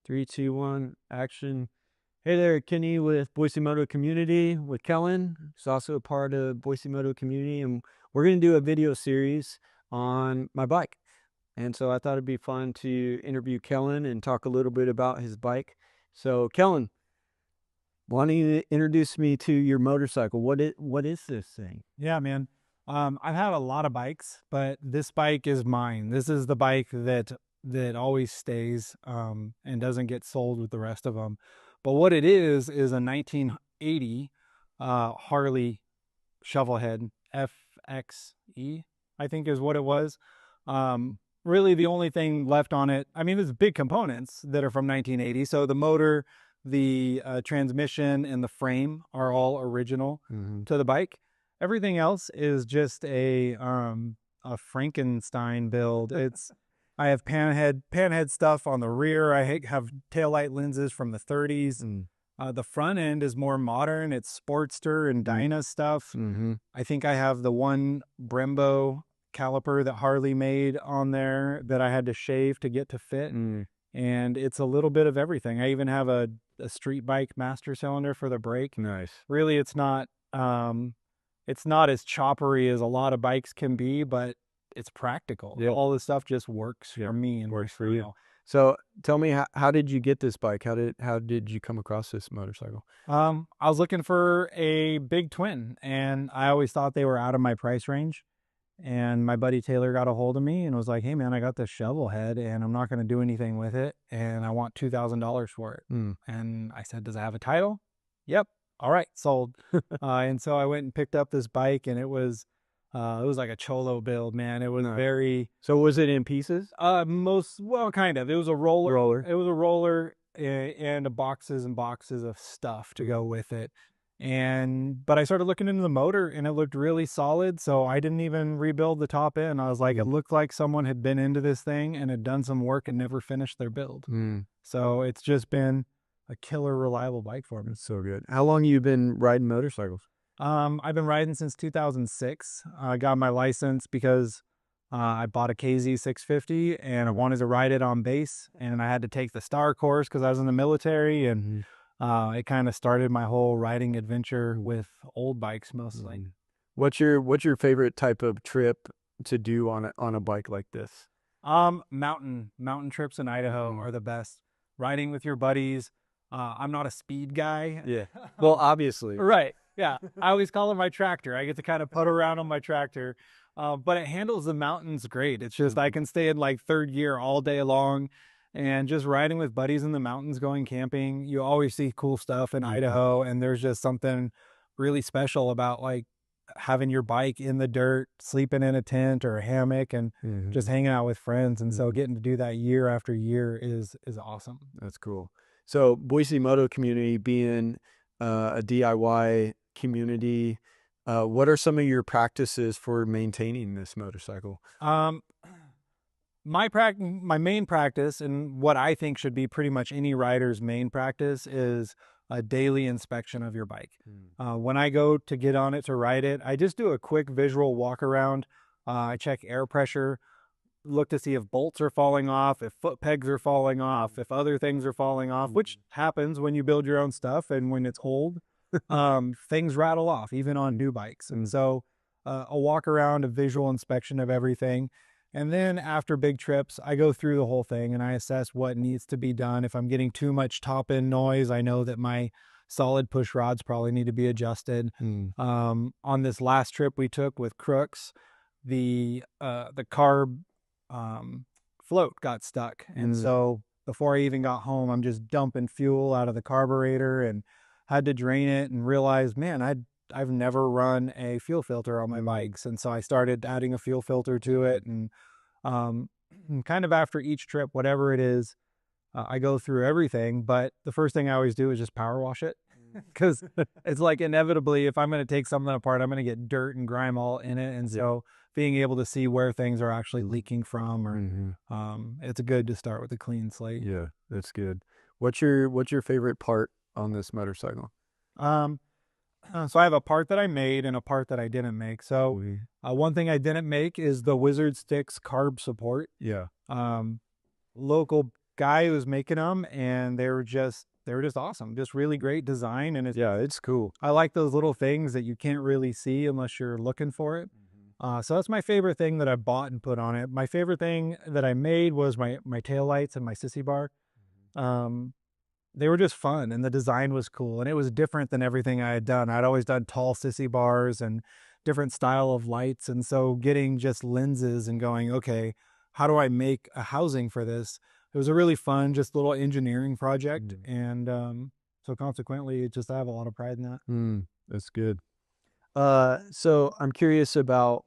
3, 2, 1, action. Hey there, Kenny with Boise Moto Community with Kellen. He's also a part of Boise Moto Community, and we're going to do a video series on my bike. And so I thought it'd be fun to interview Kellen and talk a little bit about his bike. So Kellen, why don't you introduce me to your motorcycle? What is this thing? Yeah, man. I've had a lot of bikes, but this bike is mine. This is the bike that always stays and doesn't get sold with the rest of them. But what it is a 1980 Harley Shovelhead FXE, I think is what it was. Really the only thing left on it, I mean, there's big components that are from 1980. So the motor, the transmission, and the frame are all original to the bike. Everything else is just a Frankenstein build. I have panhead stuff on the rear. I have taillight lenses from the 30s. The front end is more modern. It's Sportster and Dyna stuff. I think I have the one Brembo caliper that Harley made on there that I had to shave to get to fit. And it's a little bit of everything. I even have a street bike master cylinder for the brake. Nice. Really, it's not as choppery as a lot of bikes can be, but it's practical. Yep. All this stuff just works for me and works for you. So tell me, how did you get this bike? How did you come across this motorcycle? I was looking for a big twin, and I always thought they were out of my price range. And my buddy Taylor got a hold of me and was like, "Hey man, I got this Shovelhead and I'm not going to do anything with it, and I want $2,000 for it." And I said, "Does it have a title?" "Yep." "All right, sold." And so I went and picked up this bike, and it was like a cholo build, man. It was very. So was it in pieces? Well, kind of. It was a roller. It was a roller and boxes and boxes of stuff to go with it. But I started looking into the motor, and it looked really solid. So I didn't even rebuild the top end. I was like, it looked like someone had been into this thing and had done some work and never finished their build. So it's just been a killer, reliable bike for me. It's so good. How long have you been riding motorcycles? I've been riding since 2006. I got my license because I bought a KZ 650 and I wanted to ride it on base, and I had to take the STAR course because I was in the military, and it kind of started my whole riding adventure with old bikes mostly. What's your favorite type of trip to do on a bike like this? Mountain trips in Idaho are the best. Riding with your buddies. I'm not a speed guy. Yeah. Well, obviously. Right. Yeah. I always call it my tractor. I get to kind of put around on my tractor. But it handles the mountains great. It's just I can stay in like third gear all day long, and just riding with buddies in the mountains, going camping. You always see cool stuff in Idaho, and there's just something really special about like having your bike in the dirt, sleeping in a tent or a hammock, and just hanging out with friends. And so getting to do that year after year is awesome. That's cool. So Boise Moto Community being a DIY community, what are some of your practices for maintaining this motorcycle? My main practice, and what I think should be pretty much any rider's main practice, is a daily inspection of your bike. When I go to get on it to ride it, I just do a quick visual walk around. I check air pressure, look to see if bolts are falling off, if foot pegs are falling off, if other things are falling off, which happens when you build your own stuff and when it's old. Things rattle off even on new bikes. And so a walk around, a visual inspection of everything. And then after big trips, I go through the whole thing and I assess what needs to be done. If I'm getting too much top end noise, I know that my solid push rods probably need to be adjusted. On this last trip we took with Crooks, the carb float got stuck. And so before I even got home, I'm just dumping fuel out of the carburetor and had to drain it, and realized, man, I've never run a fuel filter on my bikes. And so I started adding a fuel filter to it. And kind of after each trip, whatever it is, I go through everything. But the first thing I always do is just power wash it, because it's like inevitably, if I'm going to take something apart, I'm going to get dirt and grime all in it. And so being able to see where things are actually leaking from, or it's good to start with a clean slate. Yeah, that's good. What's your favorite part on this motorcycle? So I have a part that I made and a part that I didn't make. So one thing I didn't make is the Wizard Sticks carb support. Yeah. Local guy who was making them, and they were just awesome. Just really great design, and Yeah, it's cool. I like those little things that you can't really see unless you're looking for it. So that's my favorite thing that I bought and put on it. My favorite thing that I made was my tail lights and my sissy bar. Um, they were just fun, and the design was cool, and it was different than everything I had done. I'd always done tall sissy bars and different style of lights, and so getting just lenses and going, okay, how do I make a housing for this? It was a really fun, just little engineering project, and so consequently, it just I have a lot of pride in that. That's good. So I'm curious about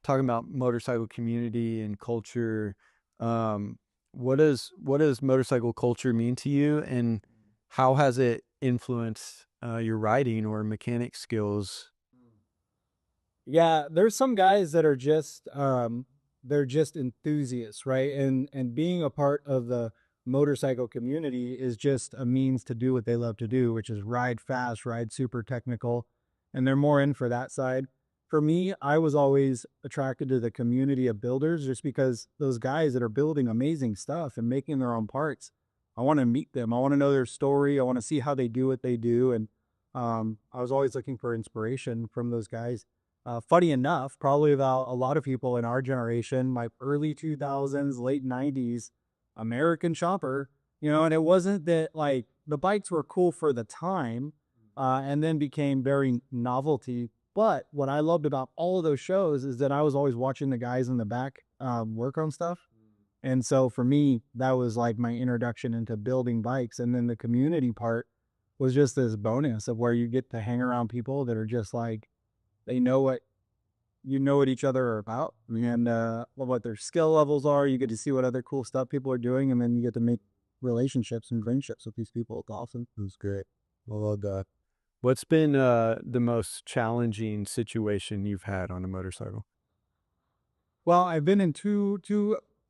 talking about motorcycle community and culture. Um, what does motorcycle culture mean to you, and how has it influenced your riding or mechanic skills? Yeah, there's some guys that are just they're just enthusiasts, right? And being a part of the motorcycle community is just a means to do what they love to do, which is ride fast, ride super technical, and they're more in for that side. For me, I was always attracted to the community of builders just because those guys that are building amazing stuff and making their own parts, I want to meet them. I want to know their story. I want to see how they do what they do. And I was always looking for inspiration from those guys. Funny enough, probably about a lot of people in our generation, my early 2000s, late 90s, American shopper, and it wasn't that like the bikes were cool for the time and then became very novelty. But what I loved about all of those shows is that I was always watching the guys in the back work on stuff. And so for me, that was like my introduction into building bikes. And then the community part was just this bonus of where you get to hang around people that are just like, they know what each other are about and what their skill levels are. You get to see what other cool stuff people are doing, and then you get to make relationships and friendships with these people. It's awesome. That's great. I love that. What's been the most challenging situation you've had on a motorcycle? Well, I've been in two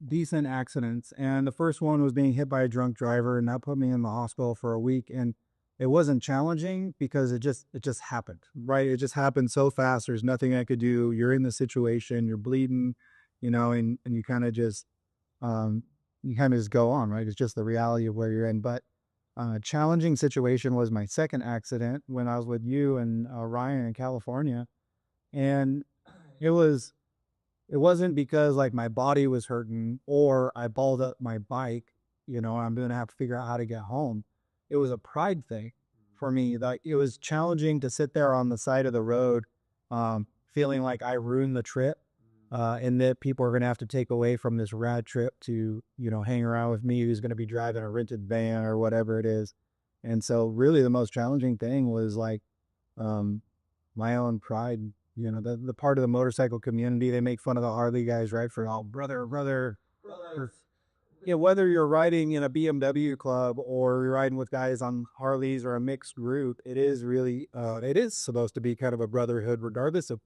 decent accidents, and the first one was being hit by a drunk driver, and that put me in the hospital for a week. And it wasn't challenging because it just happened, right? It just happened so fast. There's nothing I could do. You're in the situation, you're bleeding, and um, you kind of just go on, right? It's just the reality of where you're in. But challenging situation was my second accident when I was with you and Ryan in California, and it was it wasn't because like my body was hurting or I balled up my bike, I'm gonna have to figure out how to get home. It was a pride thing for me. Like it was challenging to sit there on the side of the road, feeling like I ruined the trip, and that people are gonna have to take away from this rad trip to, hang around with me who's gonna be driving a rented van or whatever it is. And so really the most challenging thing was like um my own pride. The part of the motorcycle community, they make fun of the Harley guys, right? For all brother, brother, brother. Yeah, whether you're riding in a BMW club or you're riding with guys on Harleys or a mixed group, it is supposed to be kind of a brotherhood, regardless of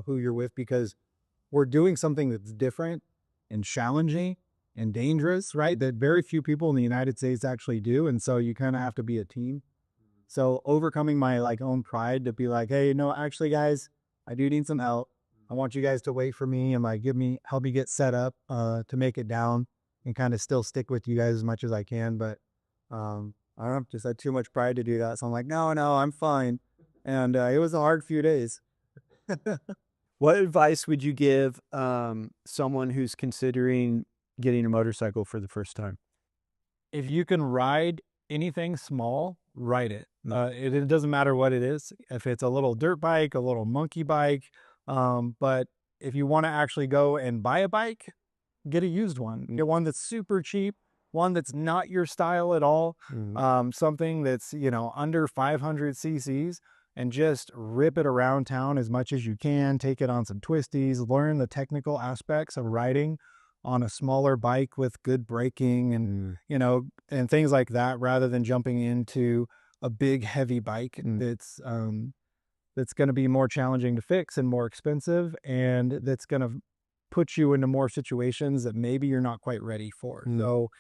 who you're with, because we're doing something that's different and challenging and dangerous, right? That very few people in the United States actually do. And so you kind of have to be a team. So overcoming my like own pride to be like, hey, actually, guys, I do need some help. I want you guys to wait for me and like help me get set up to make it down and kind of still stick with you guys as much as I can. But I don't know, just had too much pride to do that. So I'm like, no, I'm fine. And it was a hard few days. What advice would you give someone who's considering getting a motorcycle for the first time? If you can ride anything small, ride it. It doesn't matter what it is. If it's a little dirt bike, a little monkey bike, but if you want to actually go and buy a bike, get a used one. Get one that's super cheap, one that's not your style at all, something that's under 500 cc's, and just rip it around town as much as you can. Take it on some twisties, learn the technical aspects of riding on a smaller bike with good braking and things like that, rather than jumping into a big heavy bike that's going to be more challenging to fix and more expensive, and that's going to put you into more situations that maybe you're not quite ready for. So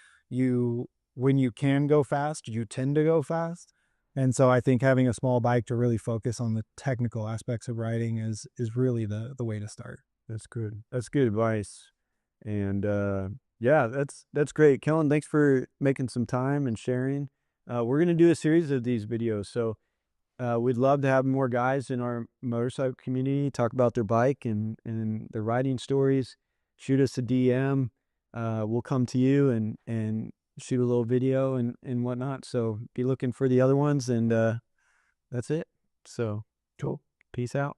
when you can go fast, you tend to go fast. And so I think having a small bike to really focus on the technical aspects of riding is really the way to start. That's good. That's good advice. And Yeah, that's great. Kellen, thanks for making some time and sharing. We're gonna do a series of these videos, so we'd love to have more guys in our motorcycle community talk about their bike and their riding stories. Shoot us a DM. We'll come to you and shoot a little video and whatnot. So be looking for the other ones, and that's it. So Cool. peace out.